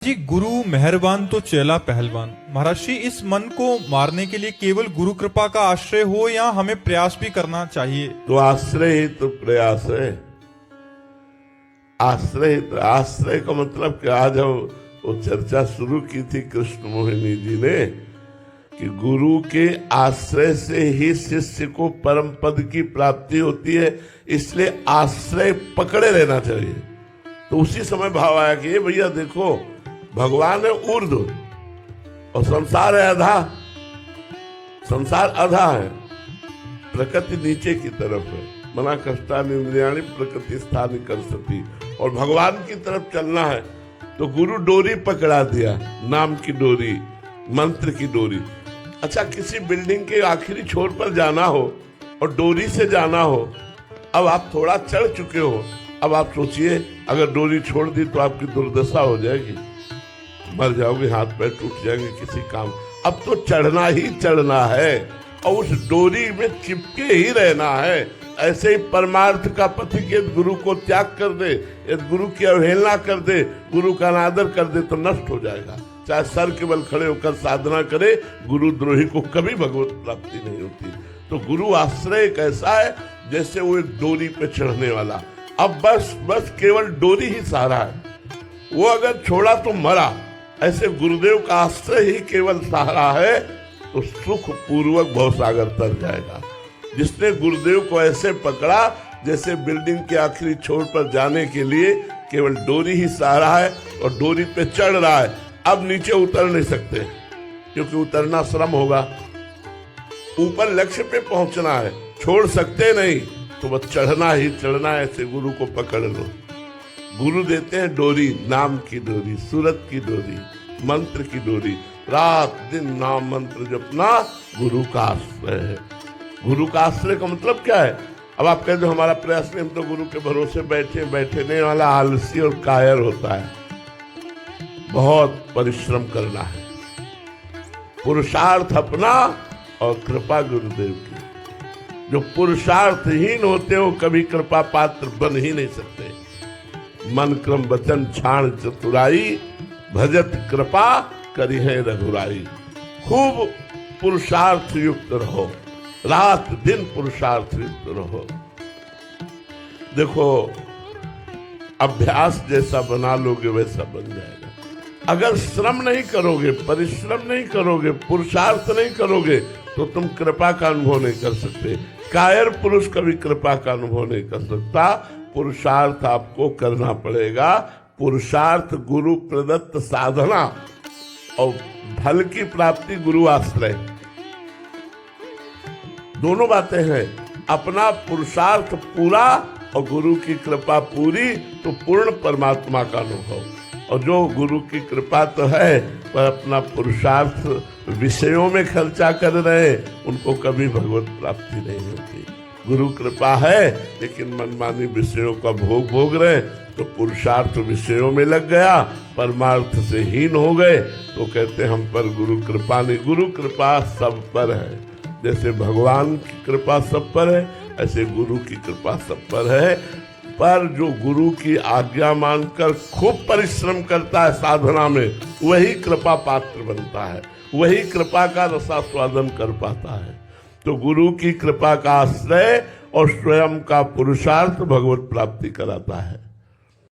जी, गुरु मेहरबान तो चेला पहलवान। महाराज जी, इस मन को मारने के लिए केवल गुरु कृपा का आश्रय हो या हमें प्रयास भी करना चाहिए? तो आश्रय ही तो प्रयास है। आश्रय का मतलब कि आज हम वो चर्चा शुरू की थी कृष्ण मोहिनी जी ने कि गुरु के आश्रय से ही शिष्य को परम पद की प्राप्ति होती है, इसलिए आश्रय पकड़े रहना चाहिए। तो उसी समय भाव आया कि भैया देखो, भगवान है ऊर्ध्व और संसार है अधा। संसार अधा है, प्रकृति नीचे की तरफ है। मना कष्टानि इंद्रियाणि प्रकृति स्थानि कर्षति। और भगवान की तरफ चलना है तो गुरु डोरी पकड़ा दिया, नाम की डोरी, मंत्र की डोरी। अच्छा, किसी बिल्डिंग के आखिरी छोर पर जाना हो और डोरी से जाना हो, अब आप थोड़ा चढ़ चुके हो, अब आप सोचिए अगर डोरी छोड़ दी तो आपकी दुर्दशा हो जाएगी, मर जाओगे, हाथ पैर टूट जाएंगे किसी काम। अब तो चढ़ना ही चढ़ना है और उस डोरी में चिपके ही रहना है। ऐसे ही परमार्थ का पथिक यदि गुरु को त्याग कर दे, यदि गुरु की अवहेलना कर दे, गुरु का अनादर कर दे तो नष्ट हो जाएगा। चाहे सर के बल खड़े होकर साधना करे, गुरु द्रोही को कभी भगवत प्राप्ति नहीं होती। तो गुरु आश्रय एक ऐसा है जैसे वो एक डोरी पे चढ़ने वाला। अब बस केवल डोरी ही सहारा है, वो अगर छोड़ा तो मरा। ऐसे गुरुदेव का आश्रय ही केवल सहारा है तो सुख पूर्वक भवसागर तर जाएगा। जिसने गुरुदेव को ऐसे पकड़ा जैसे बिल्डिंग के आखिरी छोर पर जाने के लिए केवल डोरी ही सहारा है और डोरी पे चढ़ रहा है, अब नीचे उतर नहीं सकते क्योंकि उतरना श्रम होगा। ऊपर लक्ष्य पे पहुंचना है, छोड़ सकते नहीं, तो बस चढ़ना ही चढ़ना है। ऐसे गुरु को पकड़ लो। गुरु देते हैं डोरी, नाम की डोरी, सूरत की डोरी, मंत्र की डोरी। रात दिन नाम मंत्र जपना गुरु का आश्रय है। गुरु का आश्रय का मतलब क्या है? अब आप कहते हो हमारा प्रयास नहीं, हम तो गुरु के भरोसे बैठने वाला आलसी और कायर होता है। बहुत परिश्रम करना है, पुरुषार्थ अपना और कृपा गुरुदेव की। जो पुरुषार्थहीन होते हो कभी कृपा पात्र बन ही नहीं सकते। मन क्रम वचन छाण चतुराई, भजत कृपा करी है रघुराई। खूब पुरुषार्थ युक्त रहो, रात दिन पुरुषार्थ युक्त रहो। देखो, अभ्यास जैसा बना लोगे वैसा बन जाएगा। अगर श्रम नहीं करोगे, परिश्रम नहीं करोगे, पुरुषार्थ नहीं करोगे तो तुम कृपा का अनुभव नहीं कर सकते। कायर पुरुष कभी कृपा का अनुभव नहीं कर सकता। पुरुषार्थ आपको करना पड़ेगा। पुरुषार्थ गुरु प्रदत्त साधना और फल की प्राप्ति गुरु आश्रय, दोनों बातें हैं। अपना पुरुषार्थ पूरा और गुरु की कृपा पूरी तो पूर्ण परमात्मा का अनुभव। और जो गुरु की कृपा तो है पर अपना पुरुषार्थ विषयों में खर्चा कर रहे, उनको कभी भगवत प्राप्ति नहीं होती। गुरु कृपा है लेकिन मनमानी विषयों का भोग रहे तो पुरुषार्थ विषयों में लग गया, परमार्थ से हीन हो गए तो कहते हम पर गुरु कृपा नहीं। गुरु कृपा सब पर है। जैसे भगवान की कृपा सब पर है, ऐसे गुरु की कृपा सब पर है। पर जो गुरु की आज्ञा मानकर खूब परिश्रम करता है साधना में, वही कृपा पात्र बनता है, वही कृपा का रसास्वादन कर पाता है। तो गुरु की कृपा का आश्रय और स्वयं का पुरुषार्थ भगवत प्राप्ति कराता है।